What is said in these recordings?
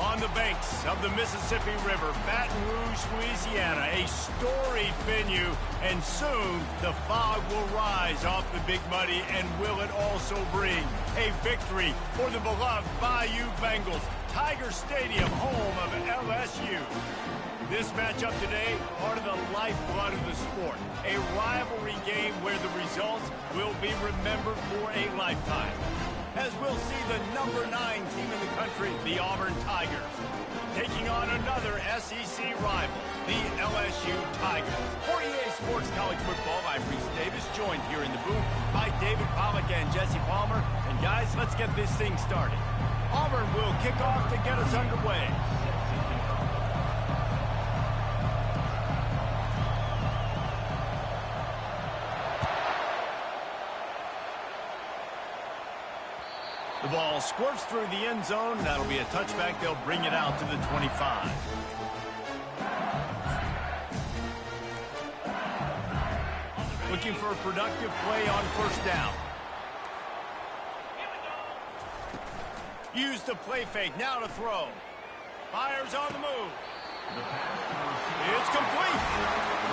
On the banks of the Mississippi River, Baton Rouge, Louisiana, a storied venue, and soon the fog will rise off the Big Muddy, and will it also bring a victory for the beloved Bayou Bengals, Tiger Stadium, home of LSU. This matchup today, part of the lifeblood of the sport, a rivalry game where the results will be remembered for a lifetime, as we'll see the number 9 team in the country, the Auburn Tigers, taking on another SEC rival, the LSU Tigers. For EA Sports College Football, I'm Reese Davis, joined here in the booth by David Pollack and Jesse Palmer. And guys, let's get this thing started. Auburn will kick off to get us underway. The ball squirts through the end zone. That'll be a touchback. They'll bring it out to the 25. Looking for a productive play on first down. Use the play fake. Now to throw. Fires on the move. It's complete.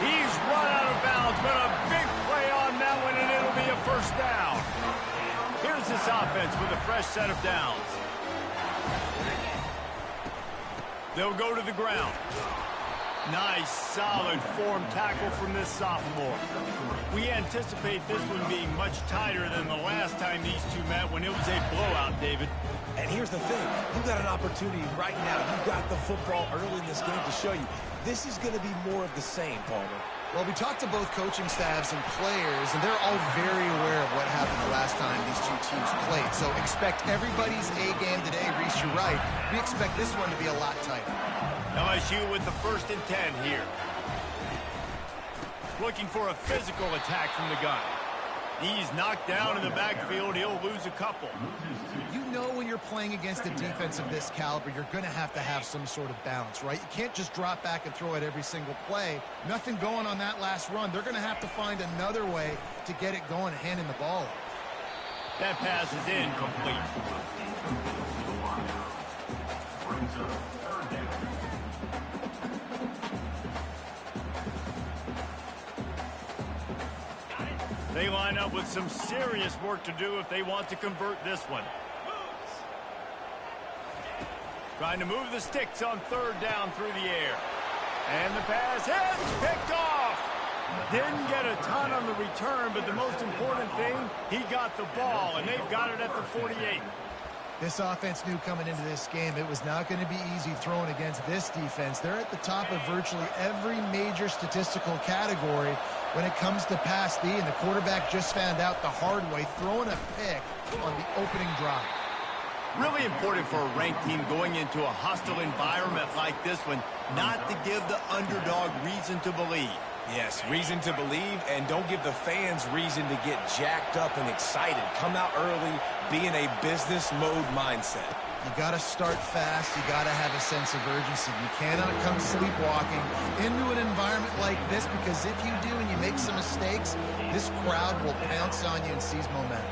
He's run out of bounds, but a big play on that one, and it'll be a first down. Here's this offense with a fresh set of downs. They'll go to the ground. Nice, solid form tackle from this sophomore. We anticipate this one being much tighter than the last time these two met when it was a blowout, David. And here's the thing. You've got an opportunity right now. You've got the football early in this game to show you. This is going to be more of the same, Palmer. Well, we talked to both coaching staffs and players, and they're all very aware of what happened the last time these two teams played. So expect everybody's A game today. Reese, you're right. We expect this one to be a lot tighter. LSU with the 1st and 10 here. Looking for a physical attack from the gun. He's knocked down in the backfield. He'll lose a couple. You know when you're playing against a defense of this caliber, you're going to have some sort of balance, right? You can't just drop back and throw it every single play. Nothing going on that last run. They're going to have to find another way to get it going, handing the ball off. That pass is incomplete. They line up with some serious work to do if they want to convert this one. Trying to move the sticks on 3rd down through the air. And the pass hits, picked off. Didn't get a ton on the return, but the most important thing, he got the ball, and they've got it at the 48. This offense knew coming into this game it was not going to be easy throwing against this defense. They're at the top of virtually every major statistical category when it comes to pass D, and the quarterback just found out the hard way, throwing a pick on the opening drive. Really important for a ranked team going into a hostile environment like this one, not to give the underdog reason to believe. Yes, reason to believe, and don't give the fans reason to get jacked up and excited. Come out early, be in a business mode mindset. You got to start fast. You got to have a sense of urgency. You cannot come sleepwalking into an environment like this, because if you do and you make some mistakes, this crowd will pounce on you and seize momentum.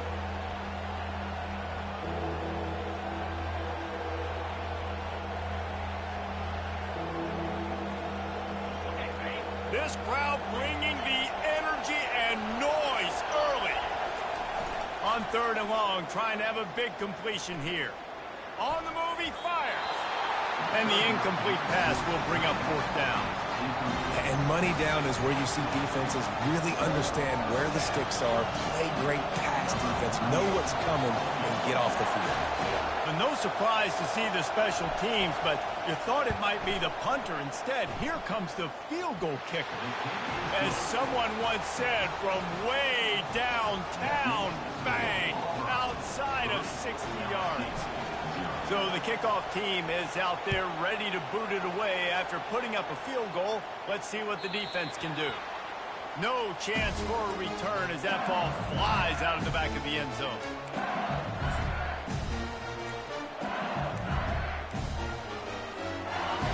This crowd bringing the energy and noise early. On 3rd and long, trying to have a big completion here. On the move, he fires. And the incomplete pass will bring up 4th down. And money down is where you see defenses really understand where the sticks are, play great pass defense, know what's coming, and get off the field. And no surprise to see the special teams, but you thought it might be the punter. Instead, here comes the field goal kicker. As someone once said, from way downtown, bang, outside of 60 yards. So the kickoff team is out there ready to boot it away after putting up a field goal. Let's see what the defense can do. No chance for a return as that ball flies out of the back of the end zone.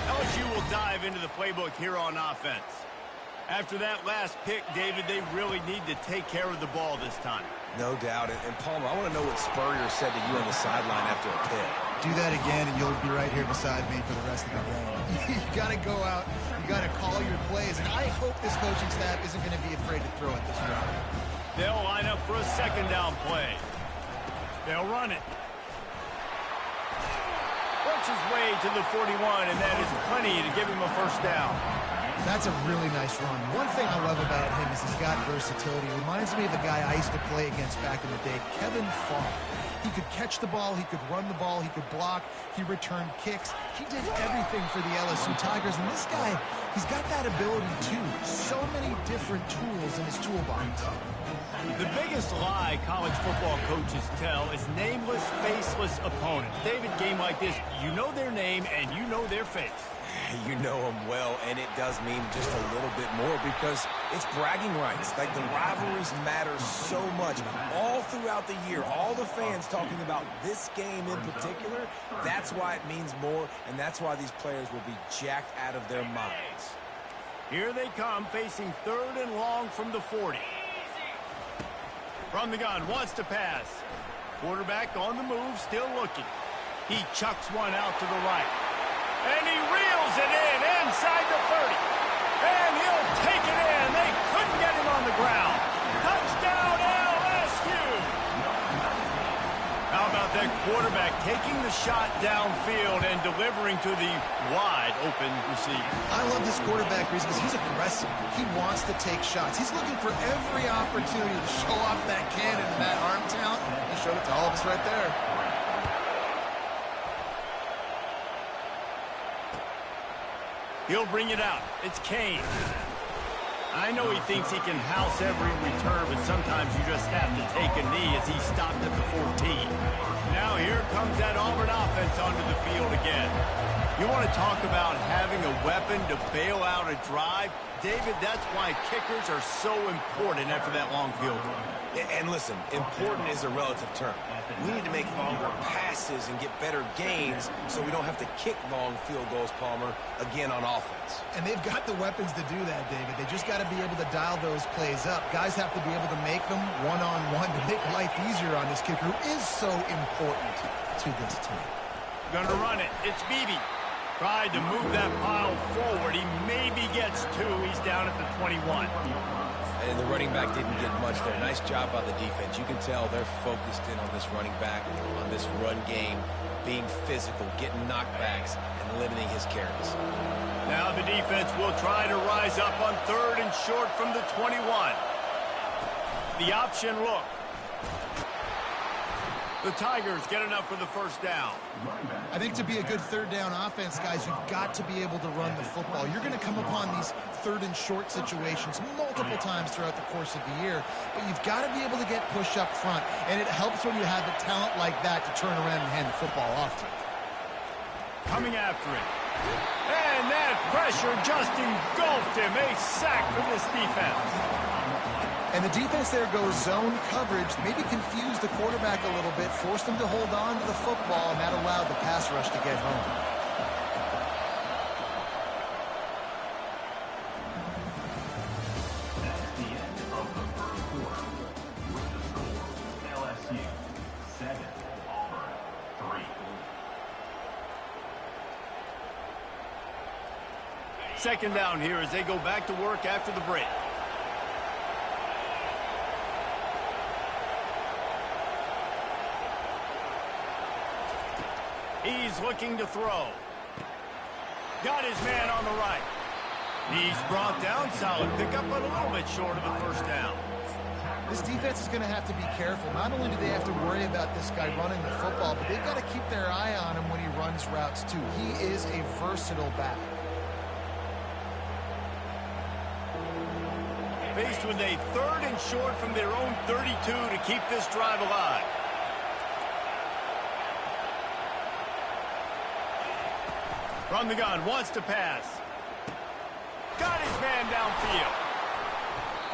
LSU will dive into the playbook here on offense. After that last pick, David, they really need to take care of the ball this time. No doubt. And Palmer, I want to know what Spurrier said to you on the sideline after a pick. Do that again, and you'll be right here beside me for the rest of the game. You got to go out. You got to call your plays. And I hope this coaching staff isn't going to be afraid to throw it this way. They'll line up for a second down play. They'll run it. Works his way to the 41, and that is plenty to give him a first down. That's a really nice run. One thing I love about him is he's got versatility. He reminds me of a guy I used to play against back in the day, Kevin Farr. He could catch the ball, he could run the ball, he could block, he returned kicks. He did everything for the LSU Tigers, and this guy, he's got that ability too. So many different tools in his toolbox. The biggest lie college football coaches tell is nameless, faceless opponents. David, game like this, you know their name and you know their face. You know them well, and it does mean just a little bit more because it's bragging rights. Like, the rivalries matter so much all throughout the year. All the fans talking about this game in particular, that's why it means more, and that's why these players will be jacked out of their minds. Here they come, facing 3rd and long from the 40. From the gun, wants to pass. Quarterback on the move, still looking. He chucks one out to the right. And he reels it in inside the 30. And he'll take it in. They couldn't get him on the ground. Touchdown, LSU. How about that quarterback taking the shot downfield and delivering to the wide open receiver? I love this quarterback because he's aggressive. He wants to take shots. He's looking for every opportunity to show off that cannon and that arm talent. He showed it to all of us right there. He'll bring it out. It's Kane. I know he thinks he can house every return, but sometimes you just have to take a knee as he stopped at the 14. Now here comes that Auburn offense onto the field again. You want to talk about having a weapon to bail out a drive? David, that's why kickers are so important after that long field goal. And listen, important is a relative term. We need to make longer passes and get better gains so we don't have to kick long field goals, Palmer, again on offense. And they've got the weapons to do that, David. They just got to be able to dial those plays up. Guys have to be able to make them one-on-one to make life easier on this kicker who is so important to this team. Gonna run it. It's Beebe. Tried to move that pile forward. He maybe gets 2. He's down at the 21. And the running back didn't get much there. Nice job by the defense. You can tell they're focused in on this running back, on this run game, being physical, getting knockbacks, and limiting his carries. Now the defense will try to rise up on 3rd and short from the 21. The option look. The Tigers get enough for the first down. I think to be a good 3rd down offense, guys, you've got to be able to run the football. You're going to come upon these 3rd and short situations multiple times throughout the course of the year, but you've got to be able to get push up front, and it helps when you have a talent like that to turn around and hand the football off to. Coming after it. And that pressure just engulfed him. A sack for this defense. And the defense there goes zone coverage, maybe confused the quarterback a little bit, forced him to hold on to the football, and that allowed the pass rush to get home. That's the end of the first quarter. With the score, LSU 7, Auburn 3. Second down here as they go back to work after the break. He's looking to throw. Got his man on the right. He's brought down. Solid pickup, but a little bit short of the first down. This defense is going to have to be careful. Not only do they have to worry about this guy running the football, but they've got to keep their eye on him when he runs routes too. He is a versatile back. Faced with a 3rd and short from their own 32 to keep this drive alive. From the gun, wants to pass. Got his man downfield.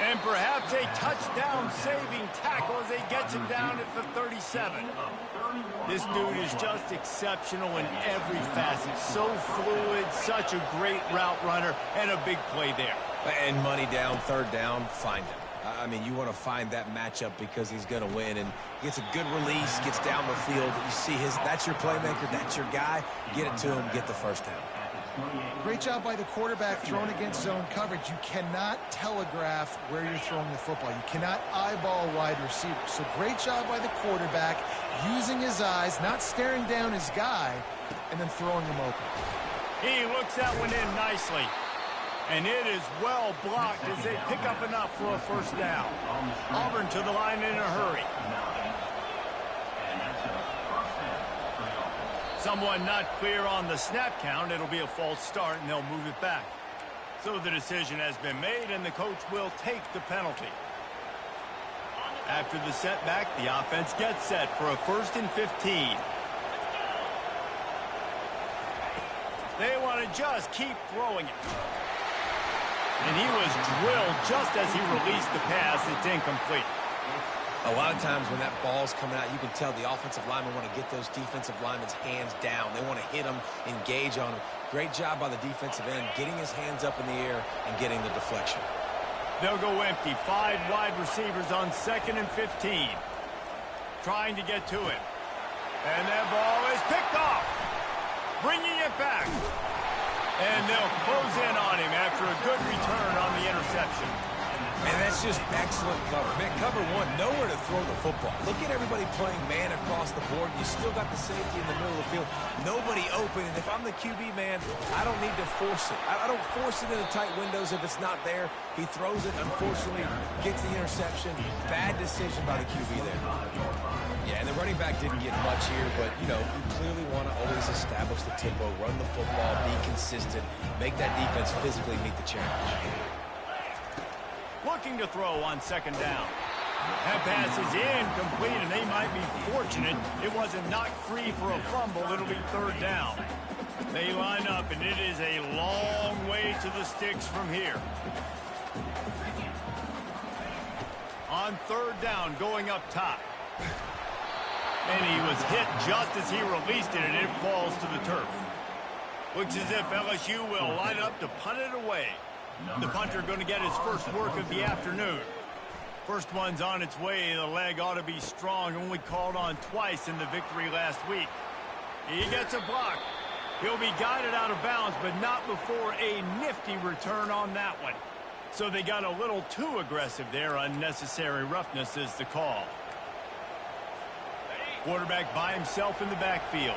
And perhaps a touchdown-saving tackle as they gets him down at the 37. This dude is just exceptional in every facet. So fluid, such a great route runner, and a big play there. And money down, 3rd down, find him. I mean, you want to find that matchup because he's going to win, and gets a good release, gets down the field. You see that's your playmaker, that's your guy. Get it to him, get the first down. Great job by the quarterback thrown against zone coverage. You cannot telegraph where you're throwing the football. You cannot eyeball wide receivers. So great job by the quarterback using his eyes, not staring down his guy, and then throwing him open. He looks that one in nicely. And it is well blocked as they pick up enough for a first down. Auburn to the line in a hurry. Someone not clear on the snap count. It'll be a false start, and they'll move it back. So the decision has been made, and the coach will take the penalty. After the setback, the offense gets set for a 1st and 15. They want to just keep throwing it. And he was drilled just as he released the pass. It's incomplete. A lot of times when that ball's coming out, you can tell the offensive linemen want to get those defensive linemen's hands down. They want to hit them, engage on them. Great job by the defensive end, getting his hands up in the air and getting the deflection. They'll go empty. 5 wide receivers on 2nd and 15. Trying to get to him. And that ball is picked off. Bringing it back. And they'll close in on him after a good return on the interception. And that's just excellent cover. Man, cover one, nowhere to throw the football. Look at everybody playing man across the board. You still got the safety in the middle of the field. Nobody open. And if I'm the QB, man, I don't need to force it. I don't force it into tight windows if it's not there. He throws it, unfortunately, gets the interception. Bad decision by the QB there. Yeah, and the running back didn't get much here, but, you know, you clearly want to always establish the tempo, run the football, be consistent, make that defense physically meet the challenge. Looking to throw on 2nd down. That pass is incomplete, and they might be fortunate it wasn't knocked free for a fumble. It'll be 3rd down. They line up, and it is a long way to the sticks from here. On 3rd down, going up top. And he was hit just as he released it, and it falls to the turf. Looks as if LSU will line up to punt it away. The punter going to get his first work of the afternoon. First one's on its way. The leg ought to be strong. Only called on twice in the victory last week. He gets a block. He'll be guided out of bounds, but not before a nifty return on that one. So they got a little too aggressive there. Unnecessary roughness is the call. Quarterback by himself in the backfield.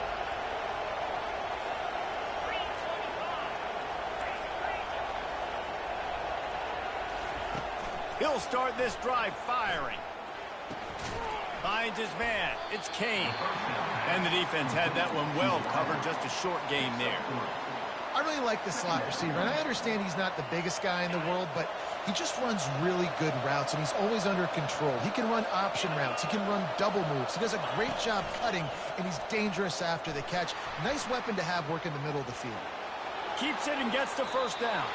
He'll start this drive firing. Finds his man. It's Kane. And the defense had that one well covered. Just a short game there. I really like the slot receiver, and I understand he's not the biggest guy in the world, but he just runs really good routes, and he's always under control. He can run option routes. He can run double moves. He does a great job cutting, and he's dangerous after the catch. Nice weapon to have work in the middle of the field. Keeps it and gets the first down.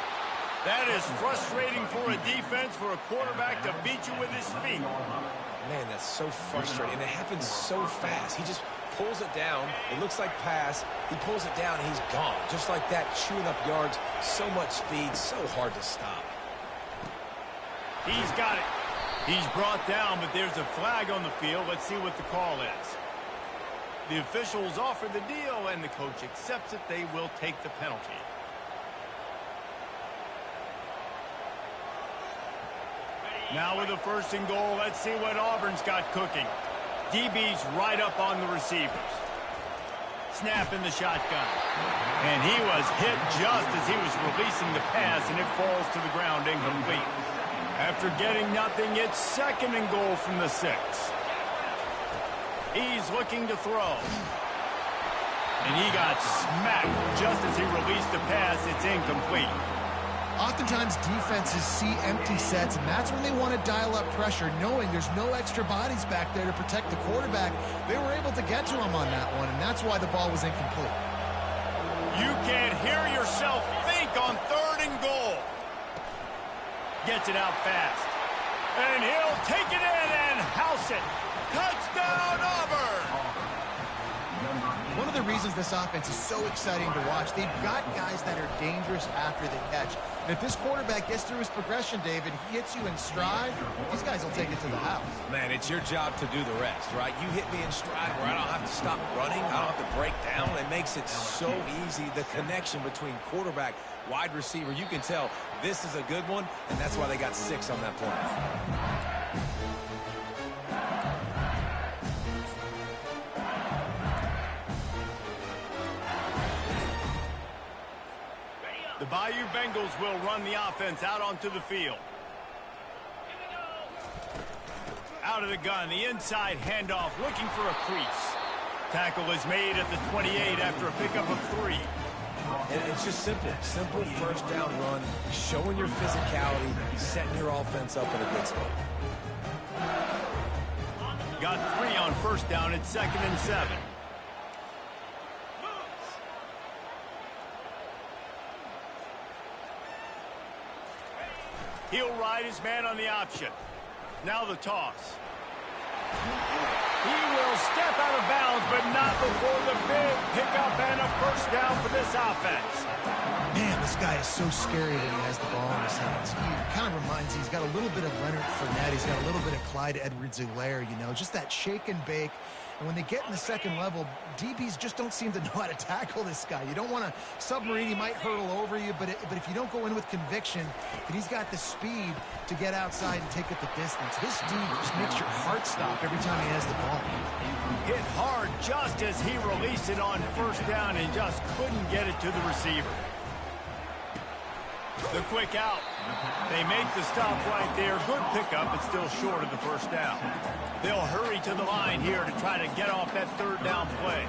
That is frustrating for a defense, for a quarterback to beat you with his feet. Man, that's so frustrating. And it happens so fast. He just pulls it down. It looks like pass. He pulls it down, and he's gone. Just like that, chewing up yards. So much speed, so hard to stop. He's got it. He's brought down, but there's a flag on the field. Let's see what the call is. The officials offer the deal, and the coach accepts it. They will take the penalty. Now with a 1st and goal, let's see what Auburn's got cooking. DB's right up on the receivers. Snap in the shotgun. And he was hit just as he was releasing the pass, and it falls to the ground incomplete. After getting nothing, it's 2nd and goal from the 6. He's looking to throw. And he got smacked just as he released the pass. It's incomplete. Oftentimes, defenses see empty sets, and that's when they want to dial up pressure, knowing there's no extra bodies back there to protect the quarterback. They were able to get to him on that one, and that's why the ball was incomplete. You can't hear yourself think on 3rd and goal. Gets it out fast. And he'll take it in and house it. Touchdown, Auburn! One of the reasons this offense is so exciting to watch, they've got guys that are dangerous after the catch. And if this quarterback gets through his progression, David, he hits you in stride, these guys will take it to the house. Man, it's your job to do the rest, right? You hit me in stride where I don't have to stop running, I don't have to break down. It makes it so easy, the connection between quarterback, wide receiver. You can tell this is a good one, and that's why they got 6 on that play. The Bayou Bengals will run the offense out onto the field. Out of the gun, the inside handoff, looking for a crease. Tackle is made at the 28 after a pickup of 3. And it's just simple first down run, showing your physicality, setting your offense up in a good spot. Got 3 on first down at 2nd and 7. He'll ride his man on the option. Now the toss. He will step out of bounds, but not before the big pickup and a first down for this offense. Man, this guy is so scary when he has the ball in his hands. He kind of reminds me, he's got a little bit of Leonard Fournette. He's got a little bit of Clyde Edwards-Helaire, you know, just that shake and bake. And when they get in the second level, DBs just don't seem to know how to tackle this guy. You don't want to submarine. He might hurtle over you, but if you don't go in with conviction, then he's got the speed to get outside and take it the distance. This dude just makes your heart stop every time he has the ball. Hit hard just as he released it on first down and just couldn't get it to the receiver. The quick out. They make the stop right there. Good pickup, but still short of the first down. They'll hurry to the line here to try to get off that third down play.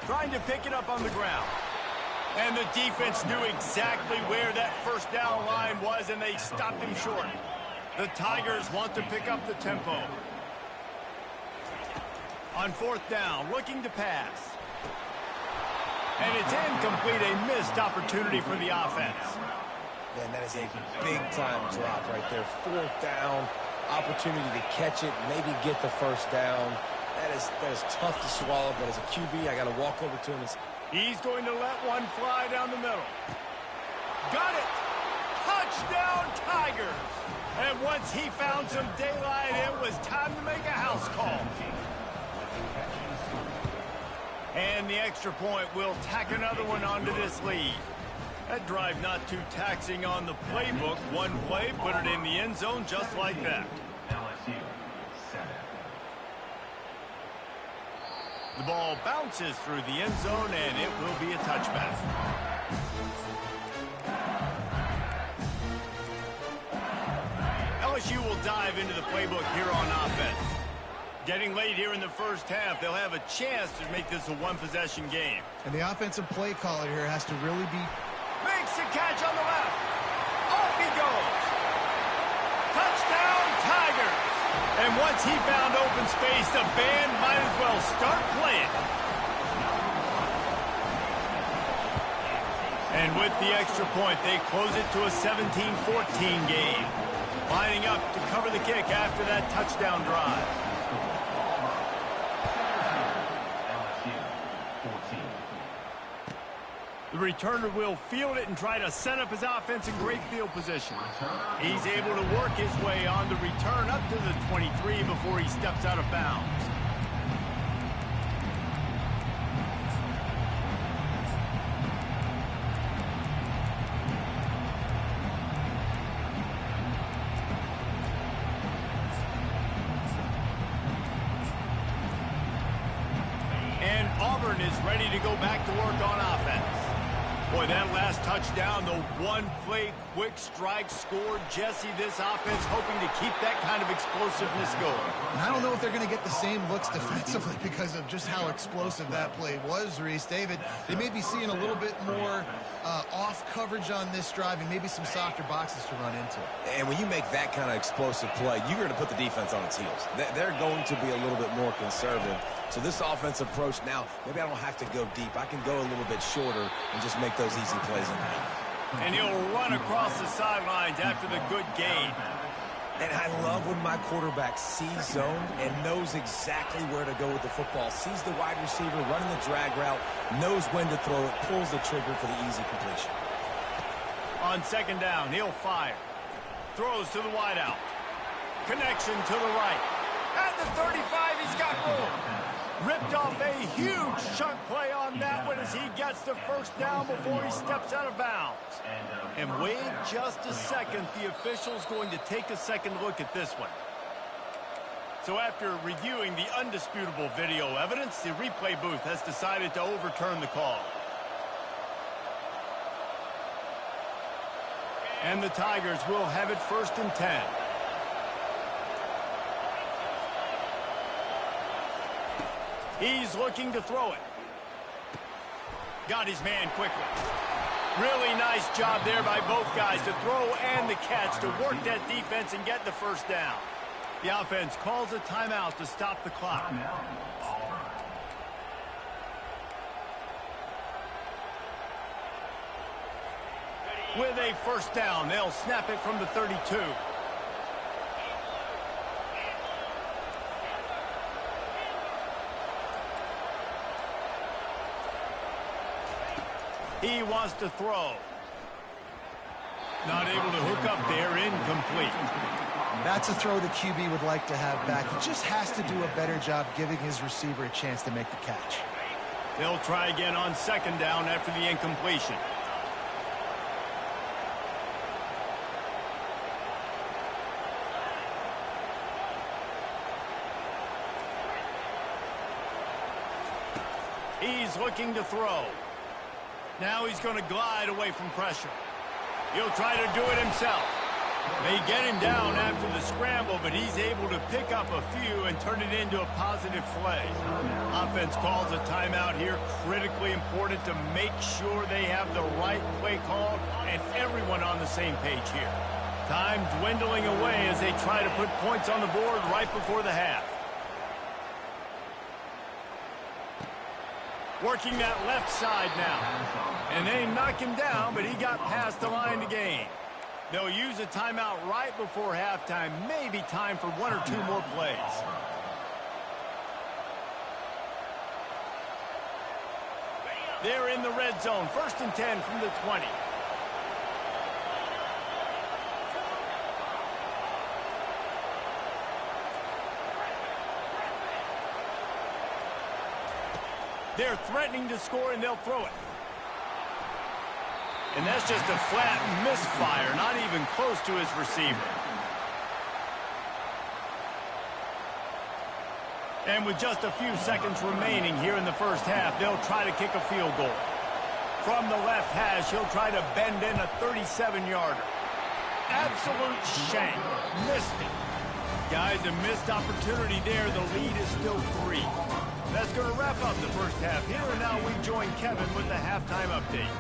Trying to pick it up on the ground. And the defense knew exactly where that first down line was, and they stopped him short. The Tigers want to pick up the tempo. On fourth down, looking to pass. And it's incomplete, a missed opportunity for the offense. Man, that is a big-time drop right there. Fourth down, opportunity to catch it, maybe get the first down. That is tough to swallow, but as a QB, I got to walk over to him. He's going to let one fly down the middle. Got it! Touchdown, Tigers! And once he found some daylight, it was time to make a house call. And the extra point will tack another one onto this lead. That drive not too taxing on the playbook. One play, put it in the end zone just like that. LSU 7. The ball bounces through the end zone, and it will be a touchback. LSU will dive into the playbook here on offense. Getting late here in the first half, they'll have a chance to make this a one-possession game. And the offensive play caller here has to really be... Makes the catch on the left. Off he goes. Touchdown, Tigers. And once he found open space, the band might as well start playing. And with the extra point, they close it to a 17-14 game. Lining up to cover the kick after that touchdown drive. The returner will field it and try to set up his offense in great field position. He's able to work his way on the return up to the 23 before he steps out of bounds. And Auburn is ready to go back to work on offense. Boy, that last touchdown, the one-play quick strike scored. Jesse, this offense hoping to keep that kind of explosiveness going. And I don't know if they're going to get the same looks defensively because of just how explosive that play was, Reese. David, they may be seeing a little bit more off coverage on this drive and maybe some softer boxes to run into. And when you make that kind of explosive play, you're going to put the defense on its heels. They're going to be a little bit more conservative. So this offense approach now, maybe I don't have to go deep. I can go a little bit shorter and just make those easy plays in there. And he'll run across the sidelines after the good gain. And I love when my quarterback sees zone and knows exactly where to go with the football. Sees the wide receiver running the drag route, knows when to throw it, pulls the trigger for the easy completion. On second down, he'll fire. Throws to the wideout. Connection to the right. At the 35, he's got room. Ripped off a huge chunk play on that one as he gets the first down before he steps out of bounds. And wait just a second, the official's going to take a second look at this one. So after reviewing the undisputable video evidence, the replay booth has decided to overturn the call. And the Tigers will have it 1st and 10. He's looking to throw it. Got his man quickly. Really nice job there by both guys to throw and the catch to work that defense and get the first down. The offense calls a timeout to stop the clock. With a first down, they'll snap it from the 32. He wants to throw. Not able to hook up there, incomplete. That's a throw the QB would like to have back. He just has to do a better job giving his receiver a chance to make the catch. They'll try again on second down after the incompletion. He's looking to throw. Now he's going to glide away from pressure. He'll try to do it himself. They get him down after the scramble, but he's able to pick up a few and turn it into a positive play. Offense calls a timeout here. Critically important to make sure they have the right play called and everyone on the same page here. Time dwindling away as they try to put points on the board right before the half. Working that left side now. And they knock him down, but he got past the line to gain. They'll use a timeout right before halftime. Maybe time for 1 or 2 more plays. They're in the red zone. 1st and 10 from the 20. They're threatening to score, and they'll throw it. And that's just a flat misfire, not even close to his receiver. And with just a few seconds remaining here in the first half, they'll try to kick a field goal. From the left hash, he'll try to bend in a 37-yarder. Absolute shank. Missed it. Guys, a missed opportunity there. The lead is still 3. That's going to wrap up the first half here, and now we join Kevin with the halftime update.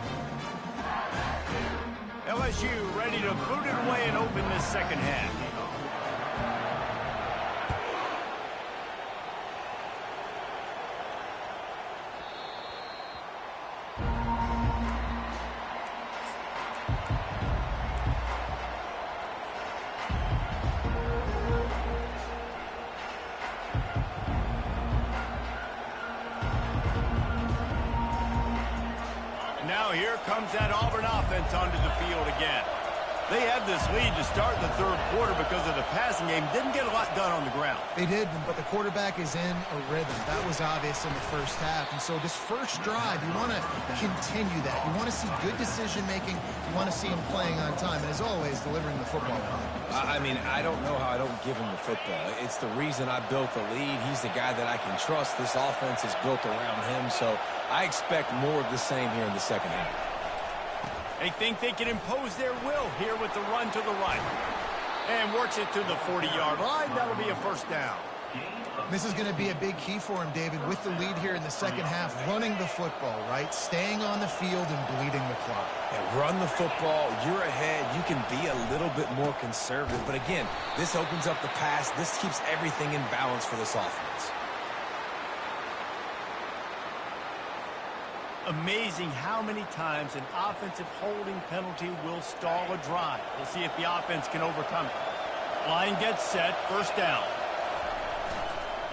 LSU ready to boot it away and open this second half. Now here comes that Auburn offense onto the field again. They had this lead to start the third quarter because of the passing game. Didn't get a lot done on the ground. They did, but the quarterback is in a rhythm. That was obvious in the first half. And so this first drive, you want to continue that. You want to see good decision-making. You want to see him playing on time. And as always, delivering the football. I mean, I don't know how I don't give him the football. It's the reason I built the lead. He's the guy that I can trust. This offense is built around him. So I expect more of the same here in the second half. They think they can impose their will here with the run to the right. And works it to the 40-yard line. That'll be a first down. This is going to be a big key for him, David, with the lead here in the second half, running the football, right? Staying on the field and bleeding the clock. Yeah, run the football. You're ahead. You can be a little bit more conservative. But again, this opens up the pass. This keeps everything in balance for this offense. Amazing how many times an offensive holding penalty will stall a drive. We'll see if the offense can overcome it. Line gets set, first down.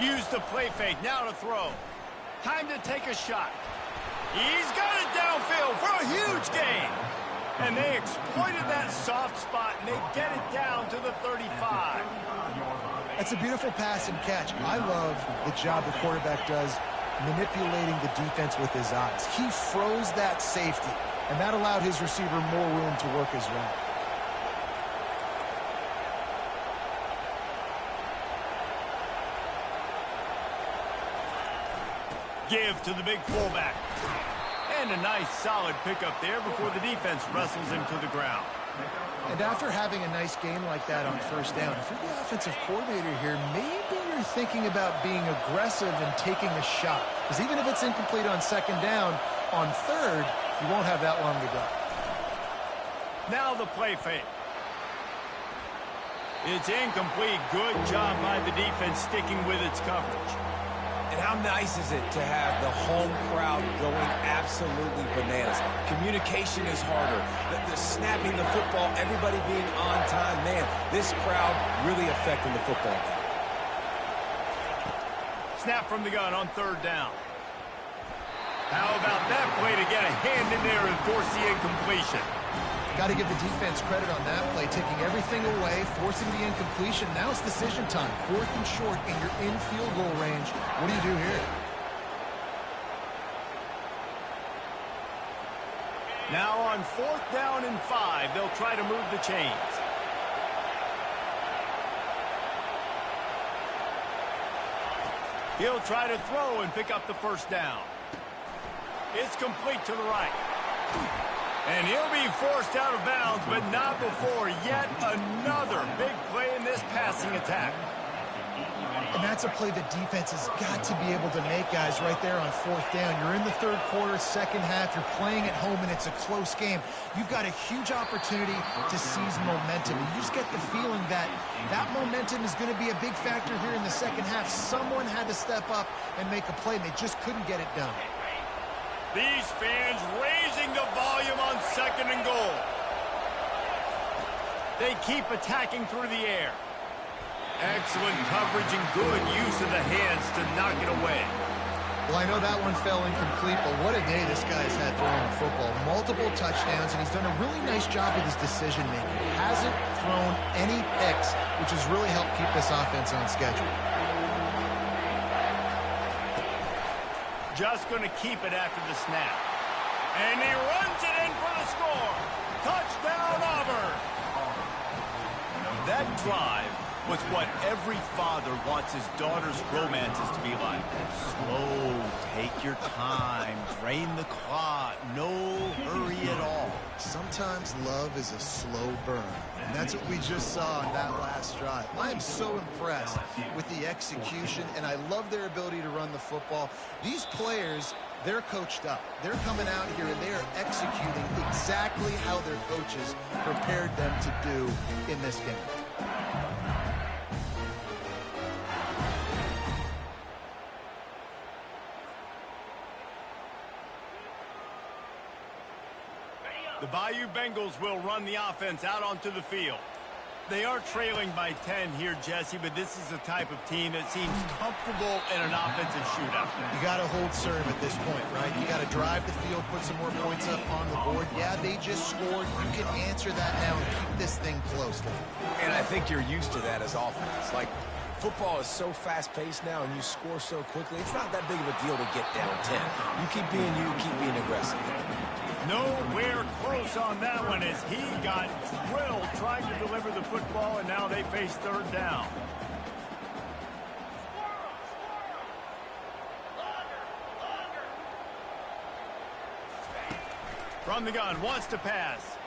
Use the play fake, now to throw. Time to take a shot. He's got it downfield for a huge gain. And they exploited that soft spot, and they get it down to the 35. That's a beautiful pass and catch. I love the job the quarterback does manipulating the defense with his eyes. He froze that safety, and that allowed his receiver more room to work his route. Give to the big fullback. And a nice solid pickup there before the defense wrestles him to the ground. And after having a nice game like that on first down, if you're the offensive coordinator here, maybe you're thinking about being aggressive and taking a shot. Because even if it's incomplete on second down, on third, you won't have that long to go. Now the play fake. It's incomplete. Good job by the defense sticking with its coverage. And how nice is it to have the home crowd going absolutely bananas? Communication is harder. The snapping the football, everybody being on time. Man, this crowd really affecting the football game. Snap from the gun on third down. How about that play to get a hand in there and force the incompletion? Got to give the defense credit on that play, taking everything away, forcing the incompletion. Now it's decision time. 4th and short, and you're in field goal range. What do you do here? Now on 4th down and 5, they'll try to move the chains. He'll try to throw and pick up the first down. It's complete to the right. And he'll be forced out of bounds, but not before yet another big play in this passing attack. And that's a play the defense has got to be able to make, guys, right there on 4th down. You're in the third quarter, second half. You're playing at home, and it's a close game. You've got a huge opportunity to seize momentum. And you just get the feeling that that momentum is going to be a big factor here in the second half. Someone had to step up and make a play, and they just couldn't get it done. These fans raising the volume on 2nd and goal. They keep attacking through the air. Excellent coverage and good use of the hands to knock it away. Well, I know that one fell incomplete, but what a day this guy's had throwing the football. Multiple touchdowns, and he's done a really nice job with his decision-making. Hasn't thrown any picks, which has really helped keep this offense on schedule. Just going to keep it after the snap. And he runs it in for the score. Touchdown, Auburn. That drive was what every father wants his daughter's romances to be like. Slow, take your time, drain the clock, no hurry at all. Sometimes love is a slow burn, and that's what we just saw in that last drive. I am so impressed with the execution, and I love their ability to run the football. These players, they're coached up. They're coming out here, and they are executing exactly how their coaches prepared them to do in this game. The Bayou Bengals will run the offense out onto the field. They are trailing by 10 here, Jesse, but this is the type of team that seems comfortable in an offensive shootout. You got to hold serve at this point, right? You got to drive the field, put some more points up on the board. Yeah, they just scored. You can answer that now and keep this thing close. And I think you're used to that as offense. Like, football is so fast-paced now, and you score so quickly, it's not that big of a deal to get down 10. You keep being you, keep being aggressive. Nowhere close on that one as he got drilled trying to deliver the football, and now they face third down. From the gun, wants to pass.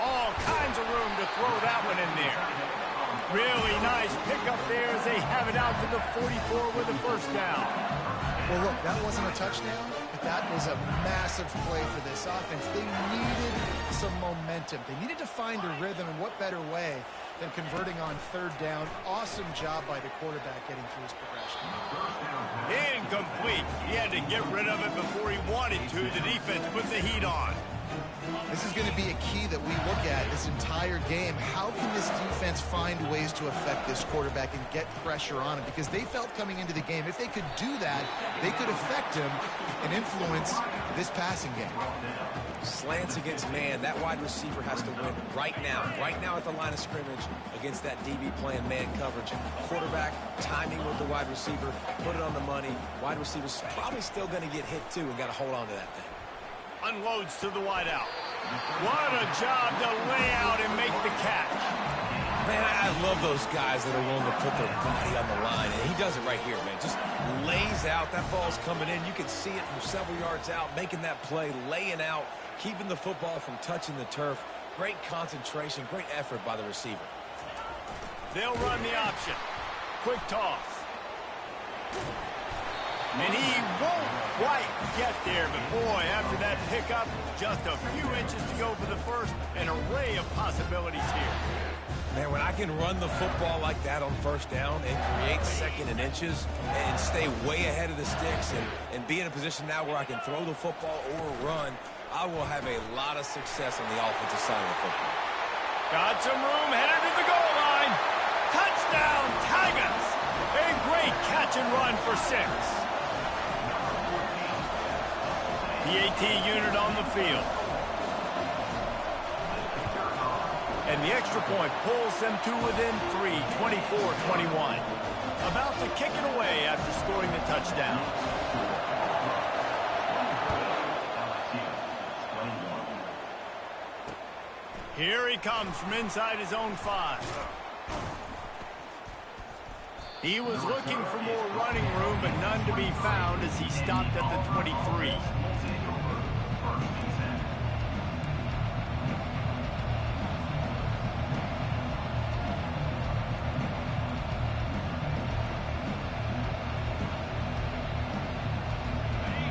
All kinds of room to throw that one in there. Really nice pickup there as they have it out to the 44 with the first down. Well, look, that wasn't a touchdown, but that was a massive play for this offense. They needed some momentum. They needed to find a rhythm, and what better way than converting on third down. Awesome job by the quarterback getting through his progression. Incomplete. He had to get rid of it before he wanted to. The defense put the heat on. This is going to be a key that we look at this entire game. How can this defense find ways to affect this quarterback and get pressure on him? Because they felt coming into the game, if they could do that, they could affect him and influence this passing game. Slants against man, that wide receiver has to win right now at the line of scrimmage against that DB playing man coverage. Quarterback, timing with the wide receiver, put it on the money. Wide receiver's probably still going to get hit too and got to hold on to that thing. Unloads to the wideout. What a job to lay out and make the catch. Man, I love those guys that are willing to put their body on the line, and he does it right here, man. Just lays out. That ball's coming in. You can see it from several yards out, making that play, laying out, keeping the football from touching the turf. Great concentration, great effort by the receiver. They'll run the option. Quick toss. And he won't quite get there, but boy, after that pickup, just a few inches to go for the first, an array of possibilities here. Man, when I can run the football like that on first down and create second and inches and stay way ahead of the sticks and be in a position now where I can throw the football or run, I will have a lot of success on the offensive side of the football. Got some room, headed to the goal line. Touchdown, Tigers! A great catch and run for 6. The AT unit on the field. And the extra point pulls them to within 3, 24-21. About to kick it away after scoring the touchdown. Here he comes from inside his own 5. He was looking for more running room, but none to be found as he stopped at the 23.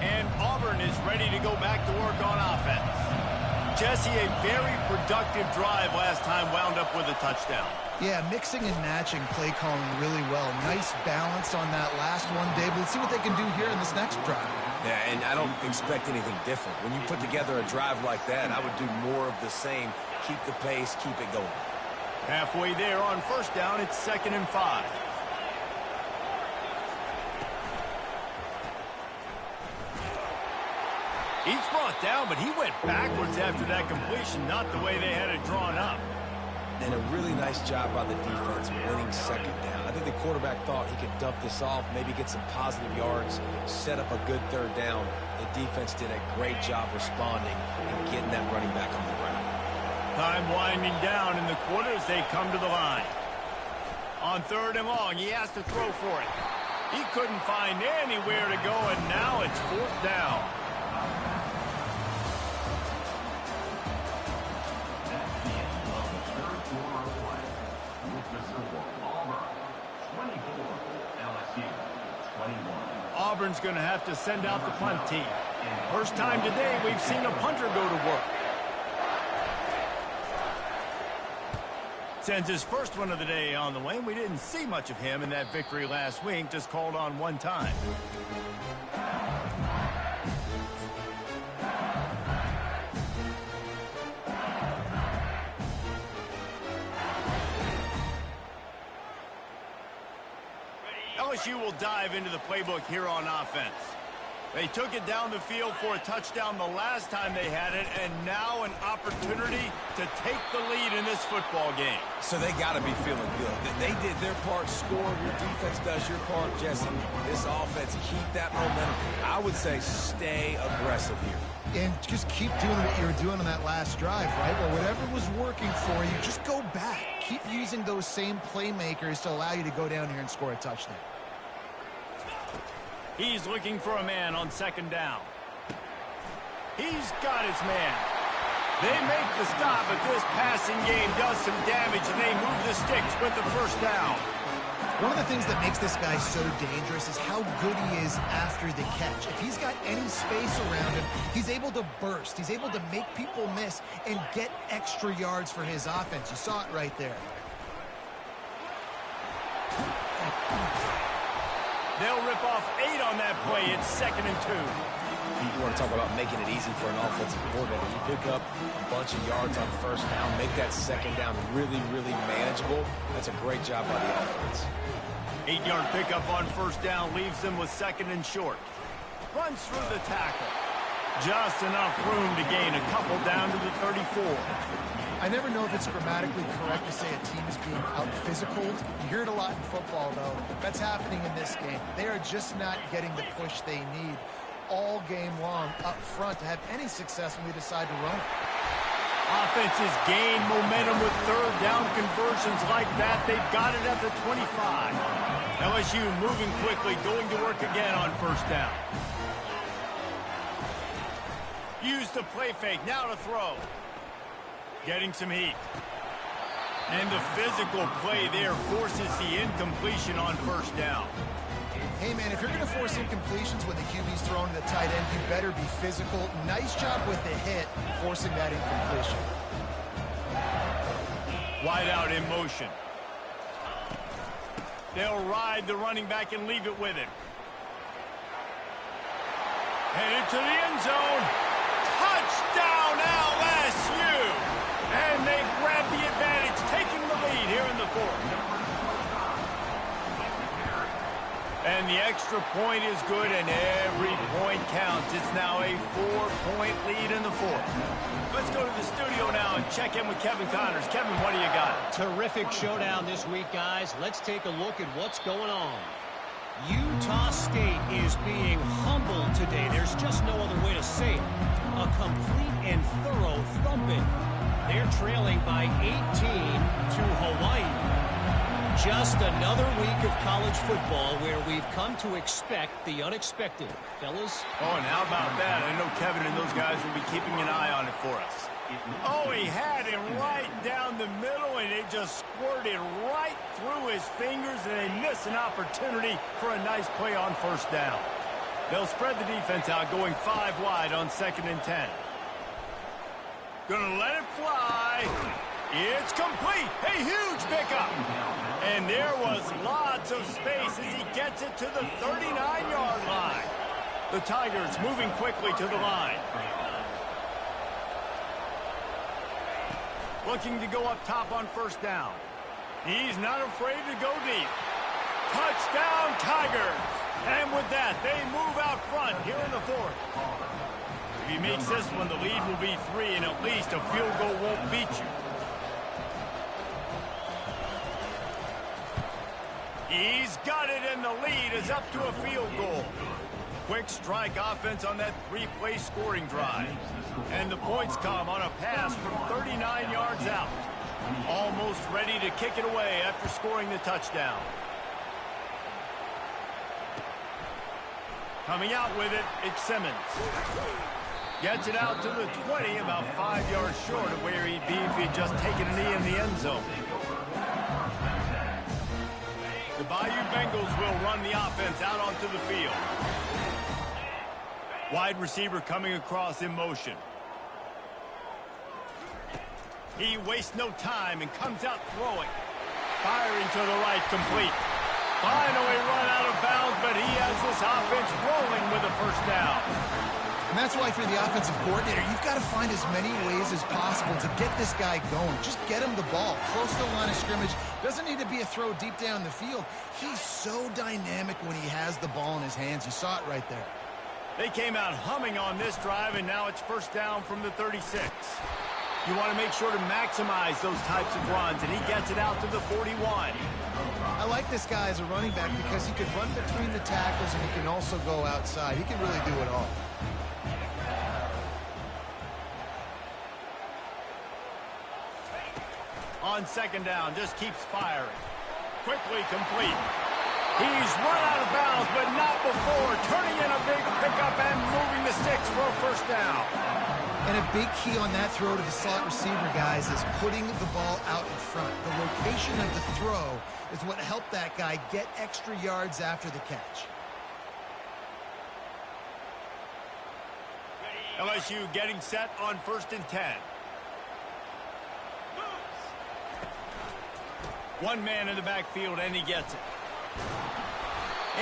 And Auburn is ready to go back to work on offense. Jesse, a very productive drive last time wound up with a touchdown. Yeah, mixing and matching play calling really well. Nice balance on that last one, Dave. Let's see what they can do here in this next drive. Yeah, and I don't expect anything different. When you put together a drive like that, I would do more of the same. Keep the pace, keep it going. Halfway there on first down, it's 2nd and 5. He's brought down, but he went backwards after that completion, not the way they had it drawn up. And a really nice job by the defense winning 2nd down. I think the quarterback thought he could dump this off, maybe get some positive yards, set up a good 3rd down. The defense did a great job responding and getting that running back on the ground. Time winding down in the quarter as they come to the line. On 3rd and long, he has to throw for it. He couldn't find anywhere to go, and now it's 4th down. Auburn's going to have to send out the punt team. First time today we've seen a punter go to work. Sends his first one of the day on the way. We didn't see much of him in that victory last week, just called on one time. LSU will dive into the playbook here on offense. They took it down the field for a touchdown the last time they had it, and now an opportunity to take the lead in this football game. So they got to be feeling good. They did their part, scored. Your defense does your part, Jesse. This offense, keep that momentum. I would say stay aggressive here. And just keep doing what you were doing on that last drive, right? Well, whatever was working for you, just go back. Keep using those same playmakers to allow you to go down here and score a touchdown. He's looking for a man on 2nd down. He's got his man. They make the stop, but this passing game does some damage, and they move the sticks with the 1st down. One of the things that makes this guy so dangerous is how good he is after the catch. If he's got any space around him, he's able to burst. He's able to make people miss and get extra yards for his offense. You saw it right there. They'll rip off 8 on that play. It's 2nd and 2. You want to talk about making it easy for an offensive coordinator. You pick up a bunch of yards on first down, make that second down really, really manageable. That's a great job by the offense. 8-yard pickup on first down leaves them with 2nd and short. Runs through the tackle. Just enough room to gain a couple down to the 34. I never know if it's grammatically correct to say a team is being out-physicaled. You hear it a lot in football, though. That's happening in this game. They are just not getting the push they need all game long up front to have any success when they decide to run it. Offenses gain momentum with third down conversions like that. They've got it at the 25. LSU moving quickly, going to work again on first down. Use the play fake, now to throw. Getting some heat. And the physical play there forces the incompletion on first down. Hey, man, if you're going to force incompletions when the QB's thrown to the tight end, you better be physical. Nice job with the hit, forcing that incompletion. Wide out in motion. They'll ride the running back and leave it with him. Headed to the end zone. Touchdown, LSU! And they grab the advantage, taking the lead here in the 4th. And the extra point is good, and every point counts. It's now a 4-point lead in the 4th. Let's go to the studio now and check in with Kevin Connors. Kevin, what do you got? Terrific showdown this week, guys. Let's take a look at what's going on. Utah State is being humbled today. There's just no other way to say it. A complete and thorough thumping. They're trailing by 18 to Hawaii. Just another week of college football where we've come to expect the unexpected. Fellas? Oh, and how about that? I know Kevin and those guys will be keeping an eye on it for us. Oh, he had him right down the middle, and it just squirted right through his fingers, and they miss an opportunity for a nice play on first down. They'll spread the defense out, going 5 wide on 2nd and 10. Gonna let it fly. It's complete. A huge pickup. And there was lots of space as he gets it to the 39-yard line. The Tigers moving quickly to the line. Looking to go up top on first down. He's not afraid to go deep. Touchdown, Tigers. And with that, they move out front here in the 4th. If he makes this one, the lead will be 3, and at least a field goal won't beat you. He's got it, and the lead is up to a field goal. Quick strike offense on that 3-play scoring drive. And the points come on a pass from 39 yards out. Almost ready to kick it away after scoring the touchdown. Coming out with it, it's Simmons. Gets it out to the 20, about 5 yards short of where he'd be if he'd just taken a knee in the end zone. The Bayou Bengals will run the offense out onto the field. Wide receiver coming across in motion. He wastes no time and comes out throwing. Firing to the right, complete. Finally run out of bounds, but he has this offense rolling with a first down. And that's why for the offensive coordinator, you've got to find as many ways as possible to get this guy going. Just get him the ball close to the line of scrimmage. Doesn't need to be a throw deep down the field. He's so dynamic when he has the ball in his hands. You saw it right there. They came out humming on this drive, and now it's first down from the 36. You want to make sure to maximize those types of runs, and he gets it out to the 41. I like this guy as a running back because he can run between the tackles and he can also go outside. He can really do it all. On second down, just keeps firing. Quickly complete. He's run out of bounds, but not before. Turning in a big pickup and moving the sticks for a first down. And a big key on that throw to the slot receiver, guys, is putting the ball out in front. The location of the throw is what helped that guy get extra yards after the catch. LSU getting set on 1st and 10. One man in the backfield, and he gets it.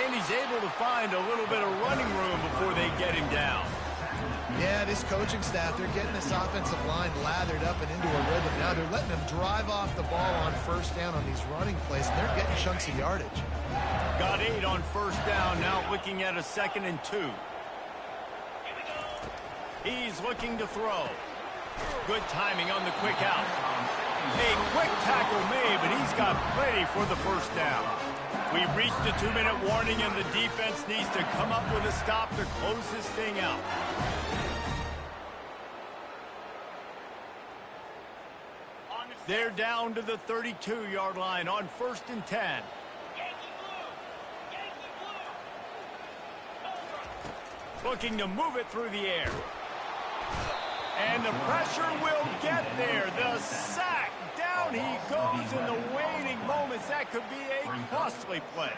And he's able to find a little bit of running room before they get him down. Yeah, this coaching staff, they're getting this offensive line lathered up and into a rhythm. Now they're letting them drive off the ball on first down on these running plays, and they're getting chunks of yardage. Got 8 on first down, now looking at a 2nd and 2. He's looking to throw. Good timing on the quick out. A quick tackle made, but he's got plenty for the first down. We've reached the 2-minute warning, and the defense needs to come up with a stop to close this thing out. They're down to the 32-yard line on 1st and 10. Looking to move it through the air. And the pressure will get there. The sack. Down he goes in the waiting moments. That could be a costly play.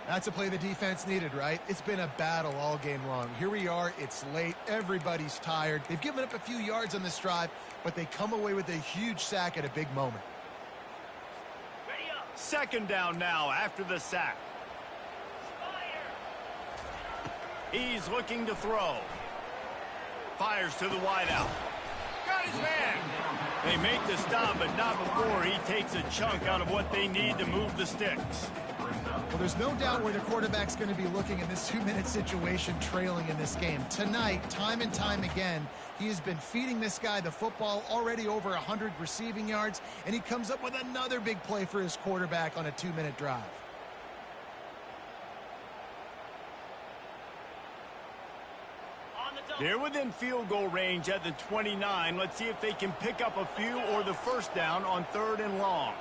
That's a play the defense needed, right? It's been a battle all game long. Here we are. It's late. Everybody's tired. They've given up a few yards on this drive, but they come away with a huge sack at a big moment. 2nd down now after the sack. He's looking to throw. Fires to the wideout. Got his man. They make the stop, but not before he takes a chunk out of what they need to move the sticks. Well, there's no doubt where the quarterback's going to be looking in this 2-minute situation, trailing in this game. Tonight, time and time again, he has been feeding this guy the football, already over 100 receiving yards, and he comes up with another big play for his quarterback on a 2-minute drive. They're within field goal range at the 29. Let's see if they can pick up a few or the first down on 3rd and long.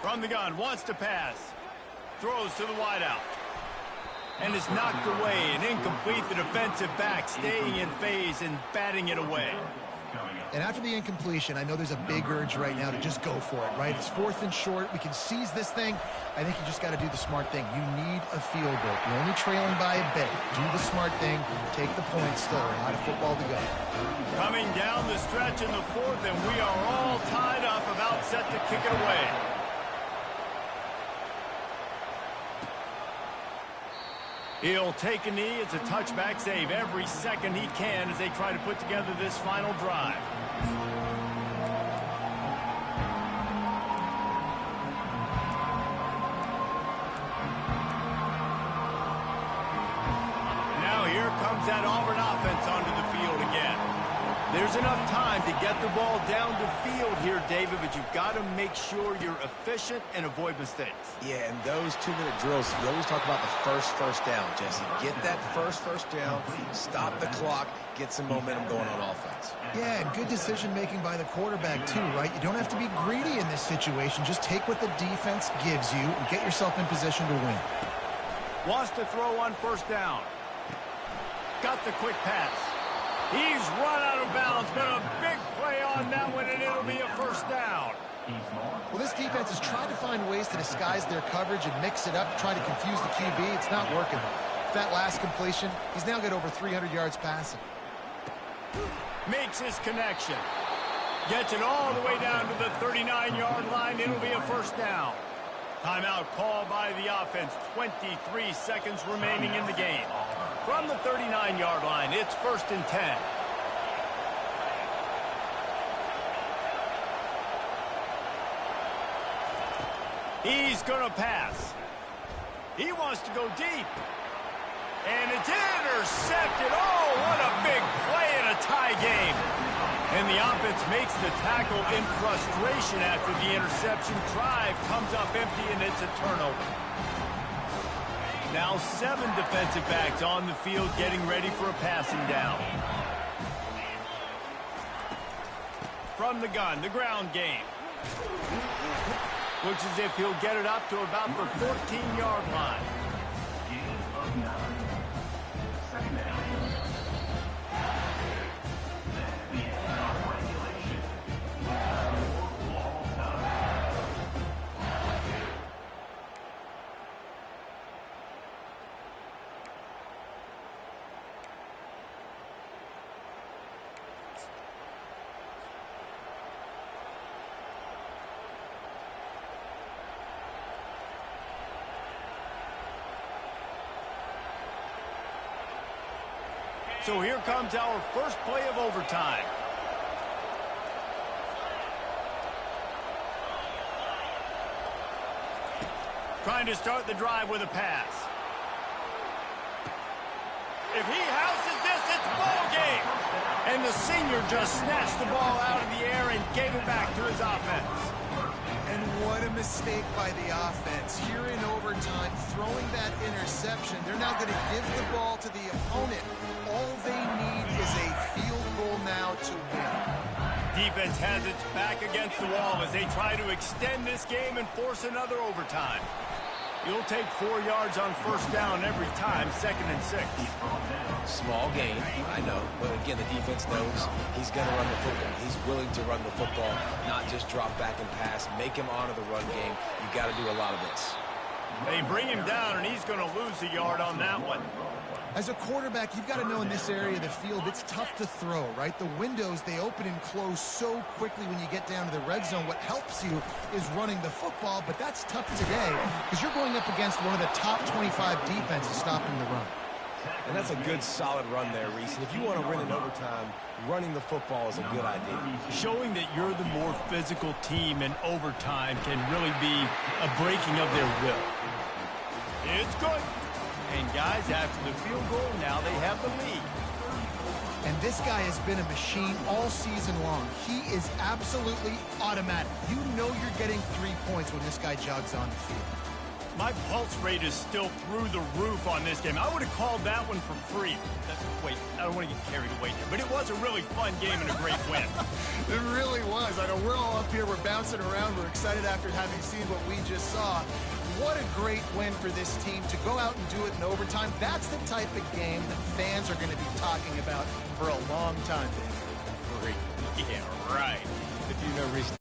From the gun, wants to pass. Throws to the wideout. And is knocked away and incomplete. The defensive back staying in phase and batting it away. And after the incompletion, I know there's a big urge right now to just go for it, right? It's 4th and short. We can seize this thing. I think you just got to do the smart thing. You need a field goal. You're only trailing by a bit. Do the smart thing. Take the points. Still a lot of football to go. Coming down the stretch in the 4th, and we are all tied up, about set to kick it away. He'll take a knee. It's a touchback save every second he can as they try to put together this final drive. Now here comes that Auburn offense onto the field again. There's enough time to get the ball down the field here, David, but you've got to make sure you're efficient and avoid mistakes. Yeah, and those 2-minute drills, you always talk about the first down, Jesse. Get that first down, stop the clock, get some momentum going on offense. Yeah, and good decision-making by the quarterback, too, right? You don't have to be greedy in this situation. Just take what the defense gives you and get yourself in position to win. Wants to throw on 1st down. Got the quick pass. He's run out of bounds, but a big play on that one, and it'll be a 1st down. Well, this defense is trying to find ways to disguise their coverage and mix it up, trying to confuse the QB. It's not working. That last completion, he's now got over 300 yards passing. Makes his connection. Gets it all the way down to the 39-yard line. It'll be a 1st down. Timeout called by the offense. 23 seconds remaining in the game. From the 39-yard line, it's 1st and 10. He's going to pass. He wants to go deep. And it's intercepted. Oh, what a big play in a tie game. And the offense makes the tackle in frustration after the interception. Drive comes up empty, and it's a turnover. Now 7 defensive backs on the field getting ready for a passing down. From the gun, the ground game. Looks as if he'll get it up to about the 14-yard line. So here comes our first play of overtime. Trying to start the drive with a pass. If he houses this, it's ball game. And the senior just snatched the ball out of the air and gave it back to his offense. And what a mistake by the offense. Here in overtime, throwing that interception. They're now going to give the ball to the opponent. All they need is a field goal now to win. Defense has its back against the wall as they try to extend this game and force another overtime. You'll take 4 yards on first down every time, 2nd and 6. Small gain, I know. But again, the defense knows he's going to run the football. He's willing to run the football, not just drop back and pass. Make him honor the run game. You got to do a lot of this. They bring him down, and he's going to lose a yard on that one. As a quarterback, you've got to know in this area of the field, it's tough to throw, right? The windows, they open and close so quickly when you get down to the red zone. What helps you is running the football, but that's tough today because you're going up against one of the top 25 defenses stopping the run. And that's a good, solid run there, Reese. And if you want to win in overtime, running the football is a good idea. Showing that you're the more physical team in overtime can really be a breaking of their will. It's good. And guys, after the field goal, now they have the lead. And this guy has been a machine all season long. He is absolutely automatic. You know you're getting 3 points when this guy jogs on the field. My pulse rate is still through the roof on this game. I would have called that one for free. Wait, I don't want to get carried away here, but it was a really fun game and a great win. It really was. I know we're all up here, we're bouncing around, we're excited after having seen what we just saw. What a great win for this team to go out and do it in overtime. That's the type of game that fans are going to be talking about for a long time. Great. Yeah, right. If you know Reese.